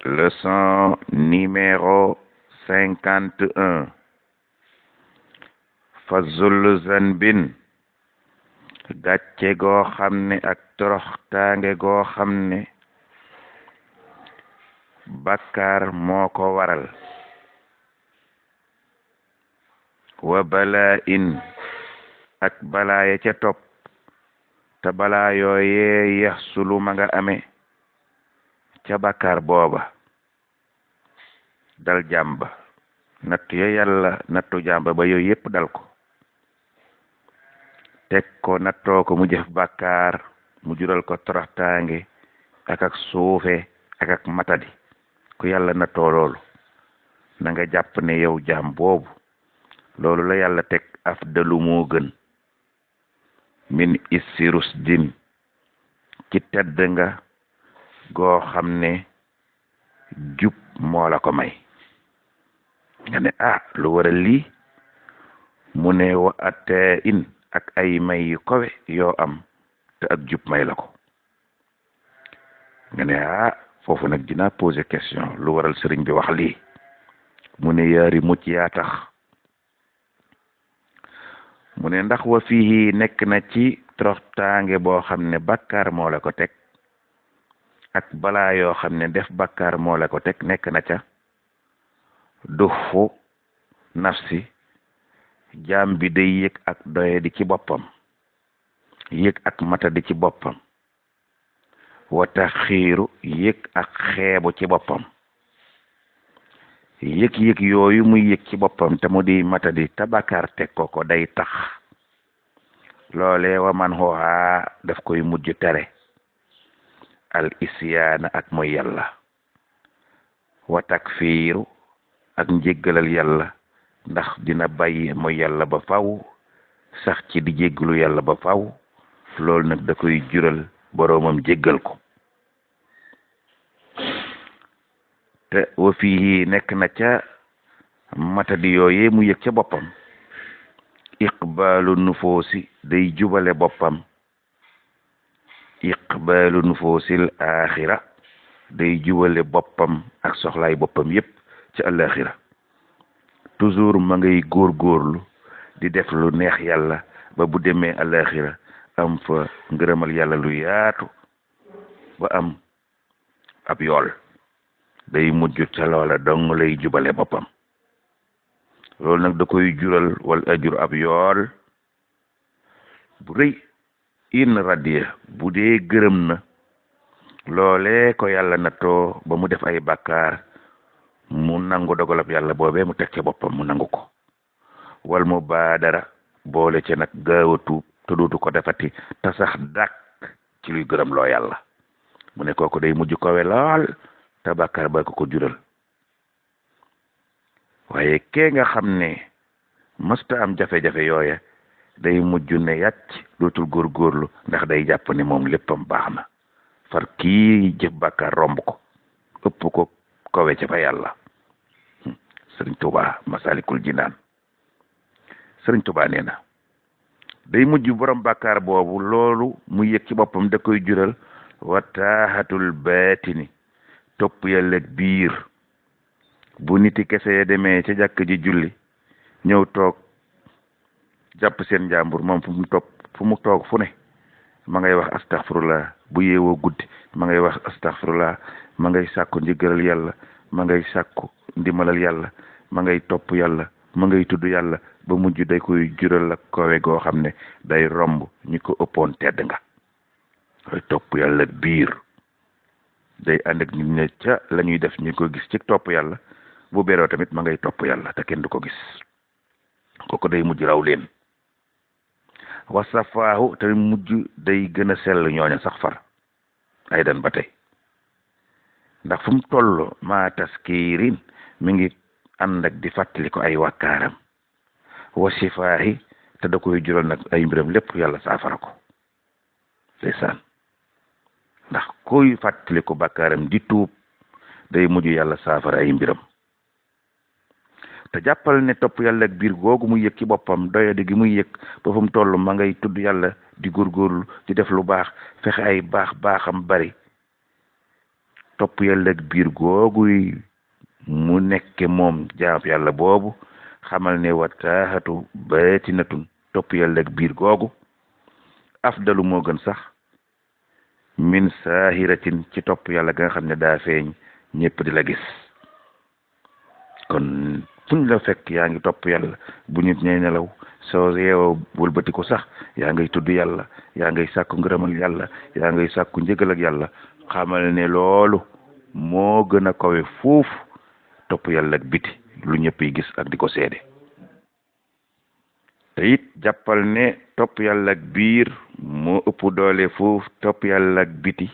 Leçon numéro 51. Fazul zanbin, gàcce goo xam ne ak toroxtaange goo xam ne bàkkaar moo ko waral. Wa balaa in, ak balaa ya ca topp te balaa yooyee yaxsulu ma nga amee ca bàkkaar booba dal jàmba nattu ya yàlla nattu jàmba ba yooyu yépp dal ko teg ko nattoo ko mu jëf bàkkaar mu jural ko toroxtaange ak suufe ak matadi ku yàlla nattoo loolu na nga jàpp ne yow jaam boobu loolu la yàlla teg afdalu moo gën min isirus din ci tedd nga goo xam ne jub moo la ko may. nga ne lu waral lii mu ne wa atee in ak ay may yu kawe yoo am te ak jub may la ko. nga ne foofu nag dinaa poser question lu waral sëriñ bi wax lii mu ne yaari mucc yaa tax mu ne ndax wa fii nekk na ci toroxtaange boo xam ne bàkkaar moo la ko teg ak balaa yoo xam ne def bàkkaar moo la ko teg nekk na ca dufu nafsi jaam bi day yëg ak doye di ci boppam yëg ak mata di ci boppam wata xiiru yëg ak xeebu ci boppam yëg yooyu muy yëg ci boppam te mu di mata di te bàkkaar teg ko day tax loole wa man xooxaa daf koy mujj tere al isyaana ak mooy yàlla wa takfiiru ak njéggalal yàlla ndax dina bàyyi mooy yàlla ba faw sax ci di jéggalu yàlla ba faw loolu nag da koy jural boroomam jéggal ko. te wa fii nekk na ca matadi yooyee mu yëg ca boppam iqbaalu nufoosi day jubale boppam iqbaalu nufoosil axira day jubale boppam ak soxlaay boppam yépp ci alaxira toujours ma ngay góorgóorlu di def lu neex yàlla ba bu demee alaxira am fa ngërëmal yàlla lu yaatu ba am ab yool day mujj ca loola dong lay jubale boppam loolu nag da koy jural wal ajur ab yool bu rëy in radiya bu dee gërëm na loole ko yàlla nattoo ba mu def ay bàkkaar mu nangu dogalab yàlla boobee mu teg ca boppam mu nangu ko wal mu baadara boole ca nag gaaw a tuub te dootu ko defati te sax dàq ci luy gërëm loo yàlla mu ne kooku day mujj kowe lool te bàkkaar ba ko jural. waaye kee nga xam ne mësta am jafe-jafe yooya day mujj ne yàcc dootul góorgóorlu ndax day jàpp ne moom léppam baax na far kii jëf bàkkaar romb ko ëpp ko kowe ca fa yàlla. sëriñ Tuubaa Masalikul Jinaan sëriñ Tuubaa nee na day mujj borom bàkkaar boobu loolu mu yëg ci boppam da koy jural wataaxatul baatini topp yàlla biir bu niti kese demee ca jàkk ji julli ñëw toog jàpp seen njàmbur moom fu mu toog fu ne ma ngay wax astaghfirullah bu yeewoo guddi ma ngay wax astaghfirullah ma ngay sàkku njëggalal yàlla ma ngay sàkku ndimalal yàlla ma ngay topp yàlla ma ngay tudd yàlla ba mujj day koy jural ak kowe goo xam ne day romb ñi ko ëppoon tedd nga koy topp yàlla biir day ànd ak nit ñi ca la ñuy def ñu ko gis ci topp yàlla bu beroo tamit ma ngay topp yàlla te kenn du ko gis kooku day mujj raw leen wasafaahu te mujj day gën a sell ñooña sax far ay dan ba tey ndax fu mu toll maa taskiirin mi ngi ànd ak di fàttali ko ay wakkaaram wasifaahi te da koy jural nag ay mbiram lépp yàlla saafara ko ndeysaan ndax koy fàttali ko bakkaaram di tuub day mujj yàlla saafara ay mbiram. te jàppal ne topp yàlla ak biir googu muy yëg ci boppam doyadi gi muy yëg ba fu mu toll ma ngay tudd yàlla di góorgóorlu di def lu baax fexe ay baaxam bari topp yàlla ak biir googu mu nekke moom jaam yàlla boobu xamal ne wa taaxatu baatinatun topp yàlla ak biir googu afdalu moo gën sax min saahiratin ci topp yàlla ga nga xam ne daa feeñ ñëpp di la gis kon fuñ la fekk yaa ngi topp yàlla bu nit ñay nelaw soo yeewoo wëlbati ko sax yaa ngay tudd yàlla yaa ngay sàkku ngërëmal yàlla yaa ngay sàkku njëgal ak yàlla xamal ne loolu moo gën a kawe foofu topp yàlla ak biti lu ñëpp yi gis ak di ko seede te it jàppal ne topp yàlla ak biir moo ëpp doole foofu topp yàlla ak biti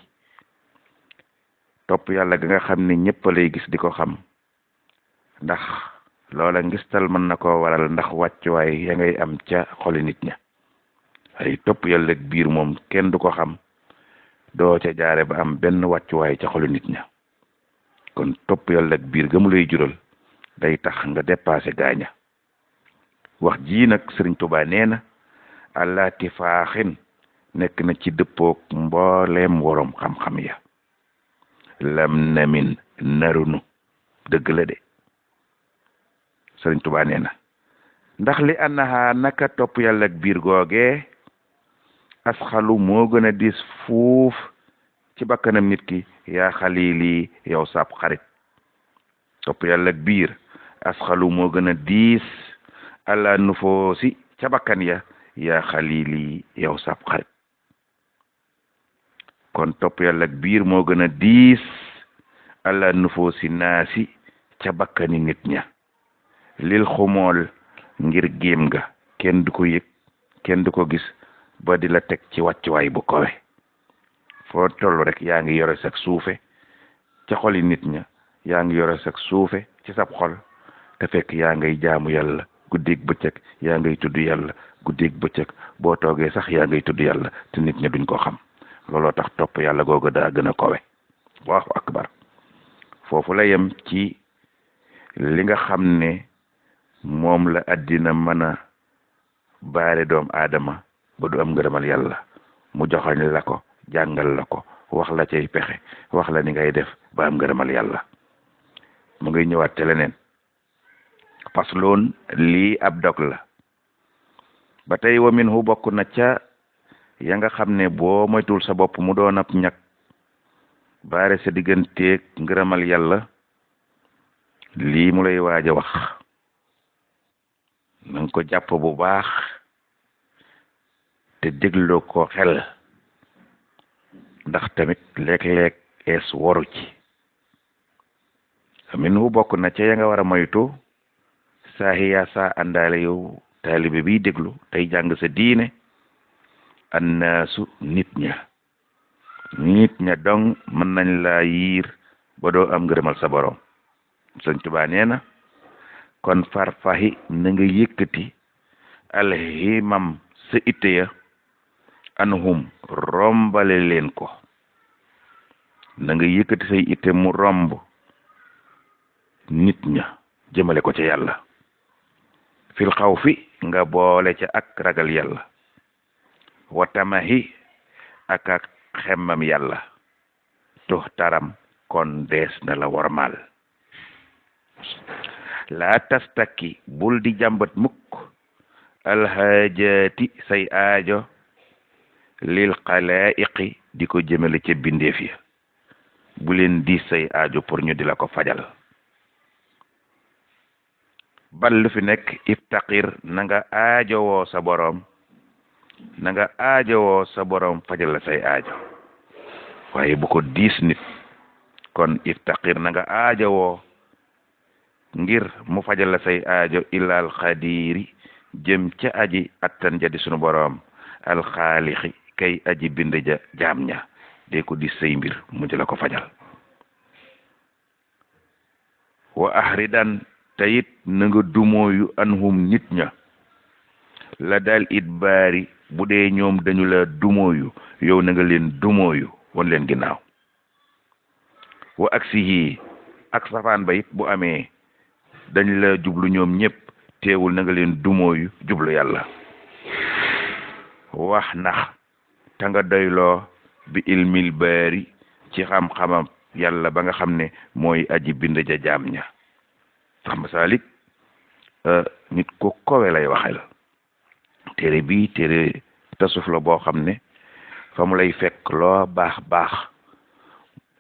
topp yàlla ga nga xam ne ñëpp lay gis di ko xam ndax loola ngistal mën na koo waral ndax wàccuwaay ya ngay am ca xoli nit ña ay topp yàlla ak biir moom kenn du ko xam doo ca jaare ba am benn wàccuwaay ca xoli nit ña kon topp yàlla ak biir ga mu lay jural day tax nga dépassé gaaña wax ji nag Sëriñ Tuubaa nee na allaati faaxin nekk na ci dëppook mbooleem worom xam-xam ya lam namin narunu dëgg la de Sëriñ Tuubaa nee na ndax li annaha naka topp yàlla ak biir googee asxalu moo gën a diis fuuf ci bakkanam nit ki yaa xalili yow sab xarit topp yàlla ak biir asxalu moo gën a diis ala nufoosi ca bakkan ya yaa xalili yow sab xarit kon topp yàlla ak biir moo gën a diis ala nufoosi naasi ca bakkani nit ña lil xumool ngir géem nga kenn du ko yëg kenn du ko gis ba di la teg ci wàccuwaay bu kowe foo toll rek yaa ngi yore sag suufe ca xoli nit ña yaa ngi yore sag suufe ci sab xol te fekk yaa ngay jaamu yàlla guddeeg bëccëg yaa ngay tudd yàlla guddeeg bëccëg boo toogee sax yaa ngay tudd yàlla te nit ña duñ ko xam looloo tax topp yàlla googu daa gën a kowe Allahu akbar foofu la yem ci li nga xam ne moom la àddina mën a baare doom aadama ba du am ngërëmal yàlla mu joxañ la ko jàngal la ko wax la cay pexe wax la ni ngay def ba am ngërëmal yàlla mu ngay ñëwaat te leneen fasloon lii ab dog la ba tey wa min hu bokk na ca ya nga xam ne boo moytul sa bopp mu doon ab ñag baare sa digganteeg ngërëmal yàlla lii mu lay waaj a wax na nga ko jàpp bu baax te dégloo ko xel ndax tamit léeg-léeg es waru ci min hu bokk na ca ya nga war a moytu saahiya saa àndaale yow taalibe biy déglu tey jàng sa diine annaasu nit ña dong mën nañ laa yiir ba doo am ngërëmal sa borom Sëñ Tuubaa nee na kon farfahi na nga yëkkati alhimam sa itte ya anhum rombale leen ko na nga yëkkati say itte mu romb nit ña jëmale ko ca yàlla fil xaw fi nga boole ca ak ragal yàlla watamahi ak xemmam yàlla tux taram kon dees na la wormaal laa tastakki bul di jàmbat mukk alxaajaati say aajo lil xalaa'iqi di ko jëmale ca bindeef ya bu leen di say aajo pour ñu di la ko fajal bal lu fi nekk iftaqir na nga aajowoo sa boroom na nga aajowoo sa boroom fajal la say aajo waaye bu ko diis nit kon iftaqir na nga aajowoo ngir mu fajal la say aajo ilaal xadiri jëm ca aji attan ja di sunu boroom alxaalixi kay aji bind ja jaam ña de ko di say mbir mu di la ko fajal wa ahridan tayit na nga dumooyu anhum nit ña la daal it baari bu dee ñoom dañu la dumooyu yow na nga leen dumooyu won leen ginnaaw wa aksihi ak safaan ba it bu amee dañ la jublu ñoom ñëpp teewul na nga leen dumooyu jublu yàlla wax nax ta nga doyloo bi ilmil baari ci xam-xamam yàlla ba nga xam ne mooy aji bind ja jaam ña sax Masaalik nit ko kowe lay waxel téere bi téere tasuf la boo xam ne fa mu lay fekk loo baax baax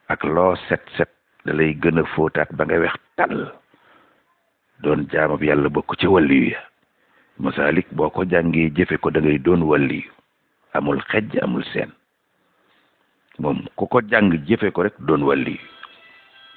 ak loo set set da lay gën a fóotaat ba nga weex tàll doon jaamab yàlla bokk ci wàlliyu ya Masaalik boo ko jàngee jëfe ko da ngay doon wàlliyu amul xejj amul seen moom ku ko jàng jëfe ko rek doon wàlliyu